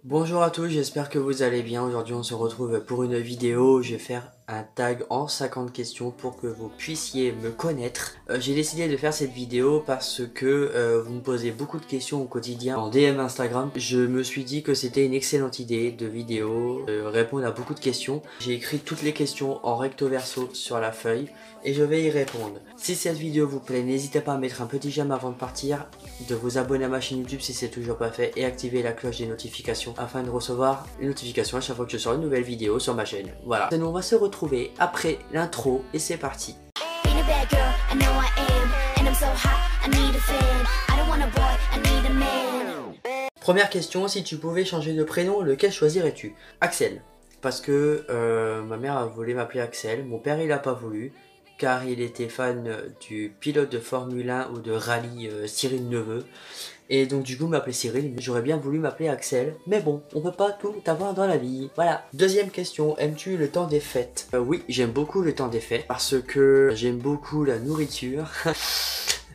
Bonjour à tous, j'espère que vous allez bien. Aujourd'hui on se retrouve pour une vidéo. Je vais faire un tag en 50 questions pour que vous puissiez me connaître. J'ai décidé de faire cette vidéo parce que vous me posez beaucoup de questions au quotidien en DM Instagram. Je me suis dit que c'était une excellente idée de vidéo, répondre à beaucoup de questions. J'ai écrit toutes les questions en recto verso sur la feuille et je vais y répondre. Si cette vidéo vous plaît, n'hésitez pas à mettre un petit j'aime avant de partir, de vous abonner à ma chaîne YouTube si c'est toujours pas fait et activer la cloche des notifications afin de recevoir une notification à chaque fois que je sors une nouvelle vidéo sur ma chaîne. Voilà. Sinon on va se retrouver après l'intro et c'est parti. Première question, si tu pouvais changer de prénom, lequel choisirais-tu? Axel. Parce que ma mère a voulu m'appeler Axel, mon père il a pas voulu. Car il était fan du pilote de Formule 1 ou de rallye Cyril Neveu. Et donc du coup m'appeler Cyril, j'aurais bien voulu m'appeler Axel. Mais bon, on peut pas tout avoir dans la vie, voilà. Deuxième question, aimes-tu le temps des fêtes? Oui, j'aime beaucoup le temps des fêtes. Parce que j'aime beaucoup la nourriture.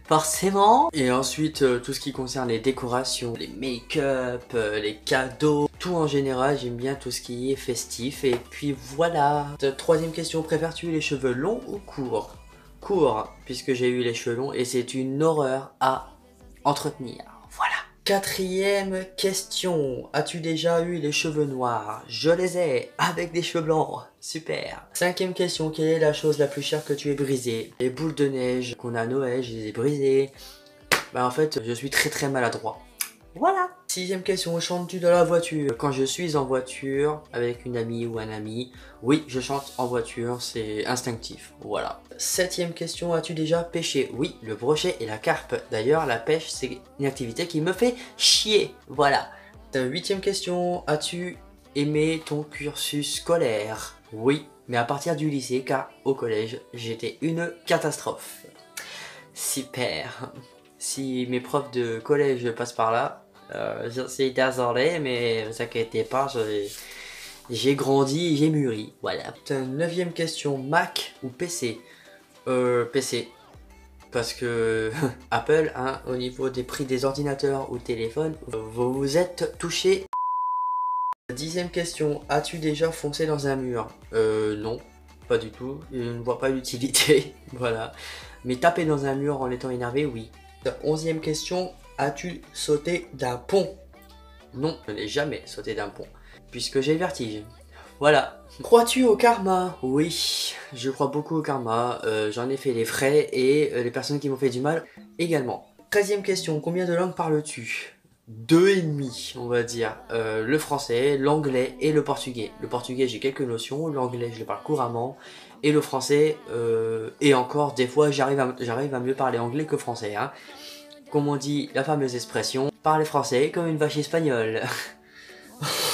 Forcément. Et ensuite, tout ce qui concerne les décorations, les make-up, les cadeaux, tout en général, j'aime bien tout ce qui est festif. Et puis voilà. Troisième question, préfères-tu les cheveux longs ou courts? Courts, puisque j'ai eu les cheveux longs et c'est une horreur à entretenir. Voilà. Quatrième question, as-tu déjà eu les cheveux noirs? Je les ai, avec des cheveux blancs. Super. Cinquième question, quelle est la chose la plus chère que tu aies brisée? Les boules de neige qu'on a à Noël, je les ai brisées. Bah en fait, je suis très maladroit. Voilà. Sixième question, chantes-tu dans la voiture? Quand je suis en voiture avec une amie ou un ami, oui, je chante en voiture, c'est instinctif, voilà. Septième question, as-tu déjà pêché? Oui, le brochet et la carpe. D'ailleurs, la pêche, c'est une activité qui me fait chier, voilà. Huitième question, as-tu aimé ton cursus scolaire? Oui, mais à partir du lycée, car au collège, j'étais une catastrophe. Super. Si mes profs de collège passent par là, je suis désolé, mais ne vous inquiétez pas, j'ai grandi, j'ai mûri, voilà. Neuvième question, Mac ou PC? PC. Parce que Apple, hein, au niveau des prix des ordinateurs ou téléphones, vous vous êtes touché. Dixième question, as-tu déjà foncé dans un mur? Non, pas du tout, je ne vois pas l'utilité, voilà. Mais taper dans un mur en étant énervé, oui. Onzième question, as-tu sauté d'un pont? Non, je n'ai jamais sauté d'un pont, puisque j'ai le vertige. Voilà. Crois-tu au karma? Oui, je crois beaucoup au karma. J'en ai fait les frais et les personnes qui m'ont fait du mal également. 13e question, combien de langues parles-tu? 2,5, on va dire. Le français, l'anglais et le portugais. Le portugais, j'ai quelques notions. L'anglais, je le parle couramment. Et le français, et encore, des fois, j'arrive à mieux parler anglais que français. Hein. Comme on dit la fameuse expression, parler français comme une vache espagnole.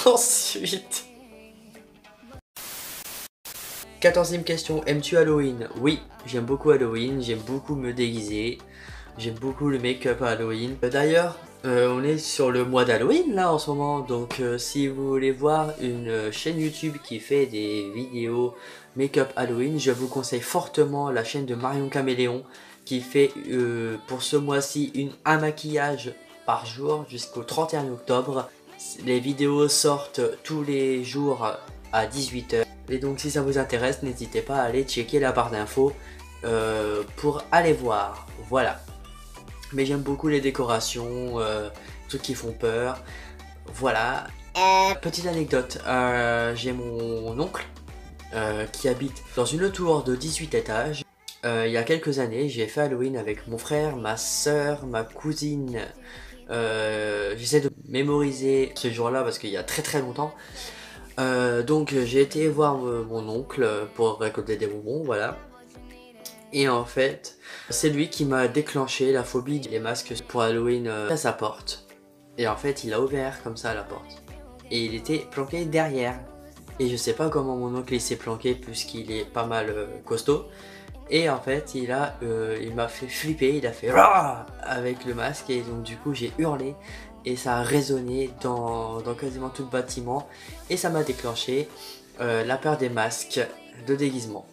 Ensuite... 14e question, aimes-tu Halloween? Oui, j'aime beaucoup Halloween, j'aime beaucoup me déguiser. J'aime beaucoup le make-up à Halloween. D'ailleurs, on est sur le mois d'Halloween là en ce moment, donc si vous voulez voir une chaîne YouTube qui fait des vidéos make-up Halloween, je vous conseille fortement la chaîne de Marion Caméléon qui fait pour ce mois-ci un maquillage par jour jusqu'au 31 octobre. Les vidéos sortent tous les jours à 18 h. Et donc si ça vous intéresse, n'hésitez pas à aller checker la barre d'infos pour aller voir. Voilà. Mais j'aime beaucoup les décorations, trucs qui font peur. Voilà. Petite anecdote, j'ai mon oncle qui habite dans une tour de 18 étages. Il y a quelques années, j'ai fait Halloween avec mon frère, ma soeur, ma cousine. J'essaie de mémoriser ce jour-là parce qu'il y a très longtemps. Donc j'ai été voir mon oncle pour récolter des bonbons, voilà. Et en fait, c'est lui qui m'a déclenché la phobie des masques pour Halloween à sa porte. Et en fait, il a ouvert comme ça la porte. Et il était planqué derrière. Et je sais pas comment mon oncle s'est planqué puisqu'il est pas mal costaud. Et en fait, il m'a fait flipper, il a fait Rah! Avec le masque. Et donc du coup, j'ai hurlé. Et ça a résonné dans quasiment tout le bâtiment. Et ça m'a déclenché la peur des masques de déguisement.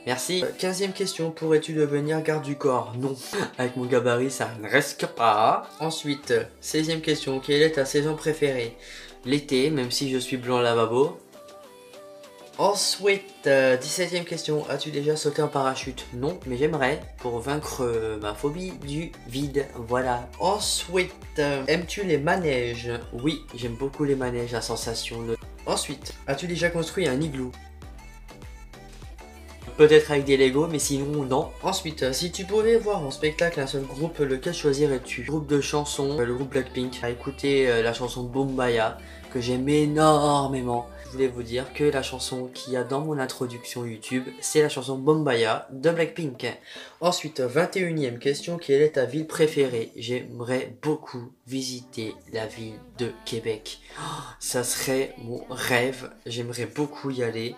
Merci. 15e question, pourrais-tu devenir garde du corps? Non. Avec mon gabarit, ça ne risque pas. Ensuite, 16e question, quelle est ta saison préférée? l'été, même si je suis blanc lavabo. Ensuite, 17e question, as-tu déjà sauté en parachute? Non, mais j'aimerais pour vaincre ma phobie du vide, voilà. Ensuite, aimes-tu les manèges? Oui, j'aime beaucoup les manèges, la sensation. Ensuite, as-tu déjà construit un igloo? Peut-être avec des Lego, mais sinon non. Ensuite, si tu pouvais voir en spectacle un seul groupe, lequel choisirais-tu? Groupe de chansons, le groupe Blackpink. À écouter la chanson Bombaya, que j'aime énormément. Je voulais vous dire que la chanson qu'il y a dans mon introduction YouTube, c'est la chanson Bombaya de Blackpink. Ensuite, 21e question, quelle est ta ville préférée? J'aimerais beaucoup visiter la ville de Québec. Ça serait mon rêve, j'aimerais beaucoup y aller.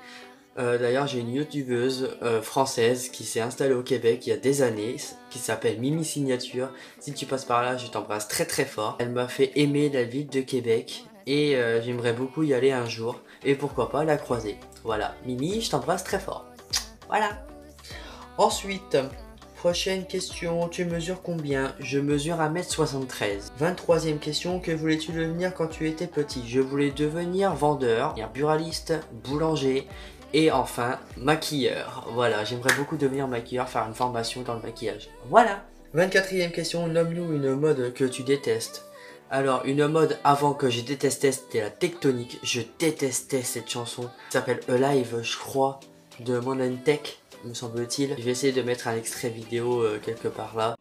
D'ailleurs, j'ai une youtubeuse française qui s'est installée au Québec il y a des années, qui s'appelle Mimi Signature. Si tu passes par là, je t'embrasse très très fort. Elle m'a fait aimer la ville de Québec et j'aimerais beaucoup y aller un jour. Et pourquoi pas la croiser. Voilà, Mimi, je t'embrasse très fort. Voilà. Ensuite, prochaine question, tu mesures combien? Je mesure 1m73. 23e question, que voulais-tu devenir quand tu étais petit? Je voulais devenir vendeur, buraliste, boulanger. Et enfin, maquilleur. Voilà, j'aimerais beaucoup devenir maquilleur, faire une formation dans le maquillage. Voilà. 24e question, nomme-nous une mode que tu détestes. Alors, une mode avant que je détestais, c'était la tectonique. Je détestais cette chanson. Ça s'appelle Alive, je crois, de Monday Tech, me semble-t-il. Je vais essayer de mettre un extrait vidéo quelque part là.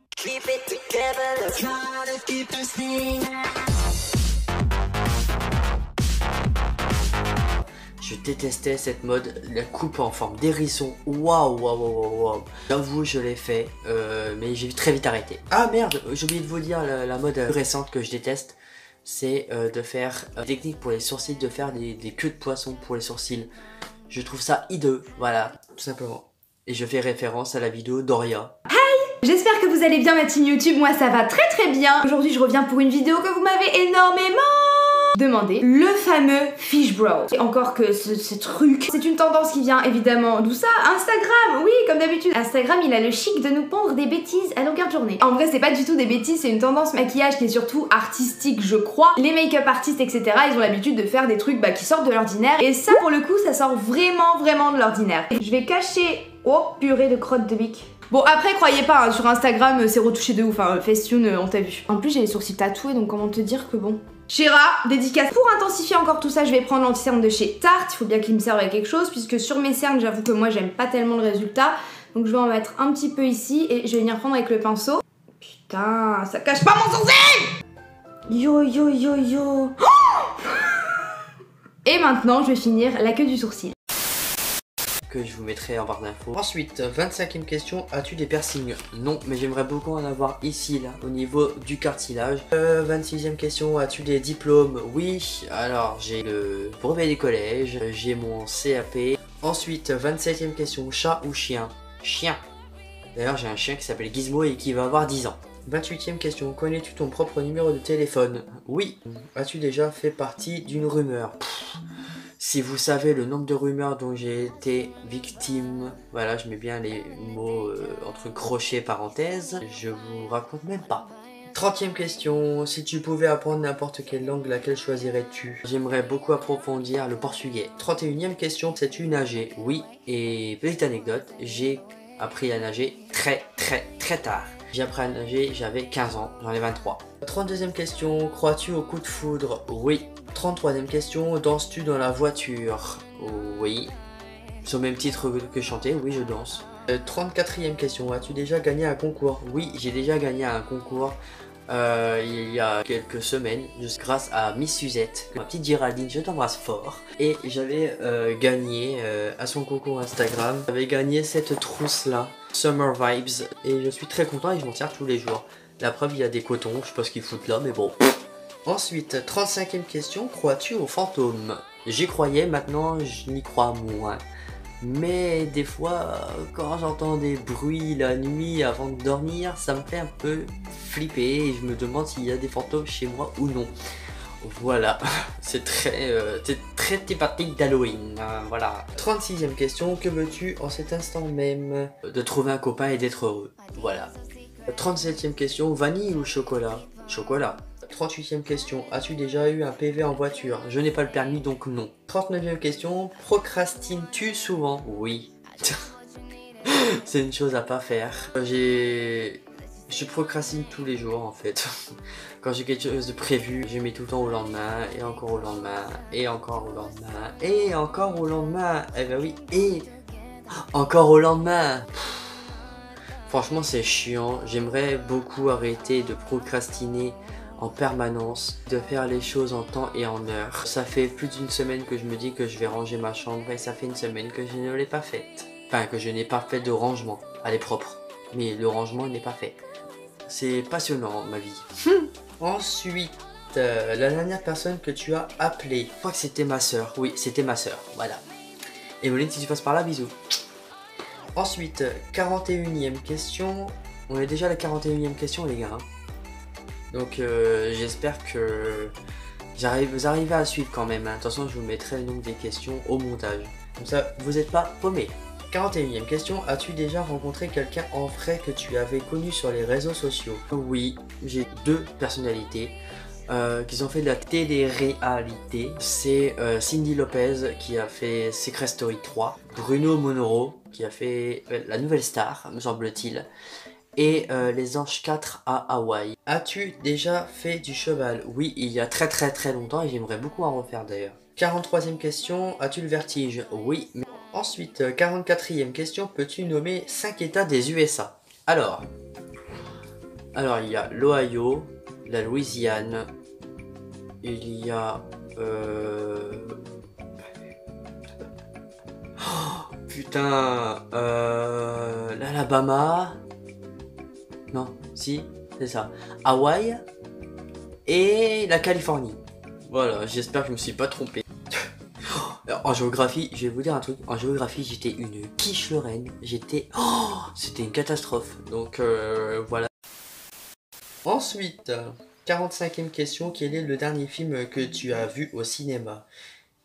Je détestais cette mode, la coupe en forme d'hérisson. Waouh, waouh, waouh, waouh. J'avoue, je l'ai fait, mais j'ai très vite arrêté. Ah merde, j'ai oublié de vous dire la mode récente que je déteste. C'est de faire des techniques pour les sourcils, de faire des queues de poisson pour les sourcils. Je trouve ça hideux, voilà, tout simplement. Et je fais référence à la vidéo d'Oria. J'espère que vous allez bien ma team YouTube, moi ça va très très bien. Aujourd'hui je reviens pour une vidéo que vous m'avez énormément demandé, le fameux Fish Bro. Et encore que ce truc, c'est une tendance qui vient évidemment d'où ça? Instagram, oui comme d'habitude. Instagram il a le chic de nous pondre des bêtises à longueur de journée. En vrai c'est pas du tout des bêtises, c'est une tendance maquillage qui est surtout artistique je crois. Les make-up artistes etc, ils ont l'habitude de faire des trucs qui sortent de l'ordinaire. Et ça pour le coup ça sort vraiment de l'ordinaire. Je vais cacher... Oh purée de crotte de bique. Bon après croyez pas, hein, sur Instagram c'est retouché de ouf, hein, Facetune on t'a vu. En plus j'ai les sourcils tatoués donc comment te dire que bon. Shira, dédicace. Pour intensifier encore tout ça, je vais prendre l'anti-cerne de chez Tarte. Il faut bien qu'il me serve à quelque chose puisque sur mes cernes, j'avoue que moi j'aime pas tellement le résultat. Donc je vais en mettre un petit peu ici et je vais venir prendre avec le pinceau. Putain, ça cache pas mon sourcil! Yo yo yo yo. Et maintenant, je vais finir la queue du sourcil. Que je vous mettrai en barre d'infos. Ensuite, 25e question, as-tu des piercings? Non, mais j'aimerais beaucoup en avoir ici, là, au niveau du cartilage. 26e question, as-tu des diplômes? Oui, alors j'ai le brevet des collèges, j'ai mon CAP. Ensuite, 27e question, chat ou chien? Chien. D'ailleurs, j'ai un chien qui s'appelle Gizmo et qui va avoir 10 ans. 28e question, connais-tu ton propre numéro de téléphone? Oui. As-tu déjà fait partie d'une rumeur? Si vous savez le nombre de rumeurs dont j'ai été victime, voilà, je mets bien les mots entre crochets parenthèses, je vous raconte même pas. 30e question, si tu pouvais apprendre n'importe quelle langue, laquelle choisirais-tu? J'aimerais beaucoup approfondir le portugais. 31e question, sais-tu nager? Oui, et petite anecdote, j'ai appris à nager très tard. J'ai appris à nager, j'avais 15 ans, j'en ai 23. 32e question, crois-tu au coup de foudre? Oui. 33e question, danses-tu dans la voiture? Oui. Sur le même titre que chanter, oui je danse. 34e question, as-tu déjà gagné un concours? Oui, j'ai déjà gagné un concours il y a quelques semaines, juste grâce à Miss Suzette, ma petite Géraldine, je t'embrasse fort. Et j'avais gagné à son concours Instagram, j'avais gagné cette trousse là, Summer Vibes, et je suis très content et je m'en sers tous les jours. La preuve, il y a des cotons, je sais pas ce qu'ils foutent là, mais bon. Ensuite, 35e question, crois-tu aux fantômes? J'y croyais, maintenant je n'y crois moins. Mais des fois, quand j'entends des bruits la nuit avant de dormir, ça me fait un peu flipper et je me demande s'il y a des fantômes chez moi ou non. Voilà, c'est très thématique d'Halloween, voilà. 36e question, que veux-tu en cet instant même? De trouver un copain et d'être heureux, voilà. 37e question, vanille ou chocolat? Chocolat. 38e question. As-tu déjà eu un PV en voiture? Je n'ai pas le permis donc non. 39e question. Procrastines-tu souvent? Oui. C'est une chose à pas faire. Je procrastine tous les jours en fait. Quand j'ai quelque chose de prévu, je mets tout le temps au lendemain, et encore au lendemain, et encore au lendemain, et encore au lendemain. Eh ben oui, et encore au lendemain. Franchement c'est chiant. J'aimerais beaucoup arrêter de procrastiner en permanence, de faire les choses en temps et en heure. Ça fait plus d'une semaine que je me dis que je vais ranger ma chambre et ça fait une semaine que je ne l'ai pas faite. Enfin que je n'ai pas fait de rangement. Elle est propre, mais le rangement n'est pas fait. C'est passionnant ma vie. Ensuite, la dernière personne que tu as appelée. Je crois que c'était ma soeur. Oui, c'était ma soeur. Voilà. Emeline, si tu passes par là, bisous. Ensuite, 41e question. On est déjà à la 41e question les gars. Donc j'espère que vous arrivez à suivre quand même. Attention, je vous mettrai le nombre des questions au montage. Comme ça, vous n'êtes pas paumés. 41e question, as-tu déjà rencontré quelqu'un en vrai que tu avais connu sur les réseaux sociaux? Oui, j'ai deux personnalités qui ont fait de la télé-réalité. C'est Cindy Lopez qui a fait Secret Story 3, Bruno Monoro qui a fait La Nouvelle Star, me semble-t-il, et Les Anges 4 à Hawaï. As-tu déjà fait du cheval? Oui, il y a très longtemps et j'aimerais beaucoup en refaire d'ailleurs. 43e question, as-tu le vertige? Oui, mais... Ensuite, 44e question, peux-tu nommer 5 états des USA? Alors il y a l'Ohio, la Louisiane, il y a... Oh, putain, l'Alabama... Non, si, c'est ça. Hawaï et la Californie. Voilà, j'espère que je me suis pas trompé. En géographie, je vais vous dire un truc. En géographie, j'étais une quiche Lorraine. C'était une catastrophe. Donc voilà. Ensuite, 45e question. Quel est le dernier film que tu as vu au cinéma?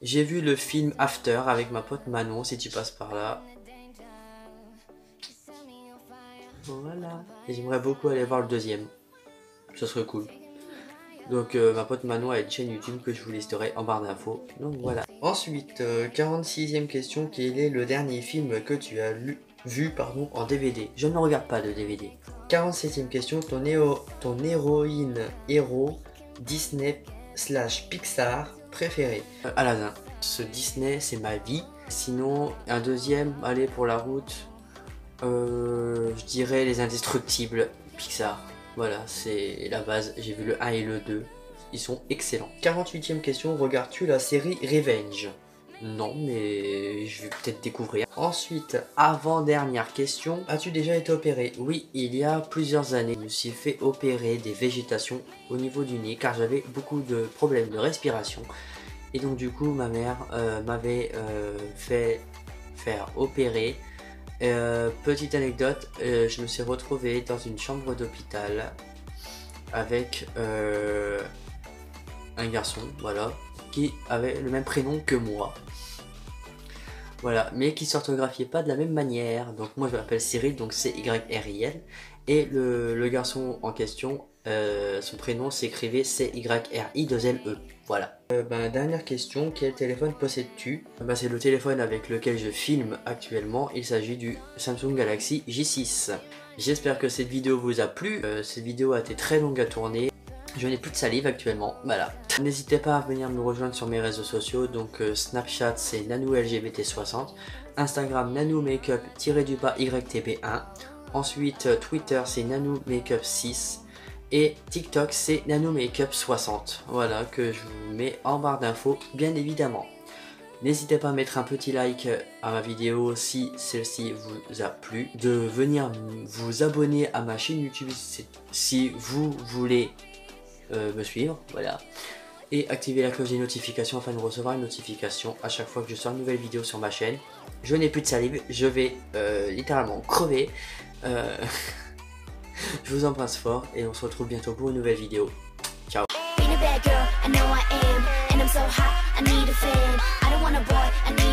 J'ai vu le film After avec ma pote Manon, si tu passes par là. Voilà. Et j'aimerais beaucoup aller voir le deuxième. Ça serait cool. Donc ma pote Manon a une chaîne YouTube que je vous listerai en barre d'infos. Donc voilà. Ensuite, 46e question. Quel est le dernier film que tu as vu en DVD? Je ne regarde pas de DVD. 47e question. Ton héroïne héros Disney / Pixar préféré? Aladdin. Ce Disney c'est ma vie. Sinon un deuxième, allez pour la route. Je dirais Les Indestructibles Pixar. Voilà, c'est la base. J'ai vu le 1 et le 2. Ils sont excellents. 48e question. Regardes-tu la série Revenge? Non, mais je vais peut-être découvrir. Ensuite, avant-dernière question. As-tu déjà été opéré? Oui, il y a plusieurs années. Je me suis fait opérer des végétations au niveau du nez car j'avais beaucoup de problèmes de respiration. Et donc du coup, ma mère m'avait fait faire opérer. Petite anecdote, je me suis retrouvé dans une chambre d'hôpital avec un garçon, voilà, qui avait le même prénom que moi, voilà, mais qui s'orthographiait pas de la même manière. Donc moi je m'appelle Cyril, donc C-Y-R-I-L, et le garçon en question, son prénom s'écrivait C-Y-R-I-2-L-E. Voilà. Dernière question, quel téléphone possèdes-tu? C'est le téléphone avec lequel je filme actuellement. Il s'agit du Samsung Galaxy J6. J'espère que cette vidéo vous a plu. Cette vidéo a été très longue à tourner. Je n'ai plus de salive actuellement, voilà. N'hésitez pas à venir me rejoindre sur mes réseaux sociaux. Donc Snapchat c'est NanouLGBT60, Instagram NanouMakeup_YTB1, ensuite Twitter c'est NanouMakeup6 et TikTok c'est NanouMakeup60. Voilà, que je vous mets en barre d'infos bien évidemment. N'hésitez pas à mettre un petit like à ma vidéo si celle-ci vous a plu, de venir vous abonner à ma chaîne YouTube si vous voulez me suivre, voilà, et activer la cloche des notifications afin de recevoir une notification à chaque fois que je sors une nouvelle vidéo sur ma chaîne. Je n'ai plus de salive, je vais littéralement crever. Je vous embrasse fort et on se retrouve bientôt pour une nouvelle vidéo. Ciao. I need a fan. I don't want a boy.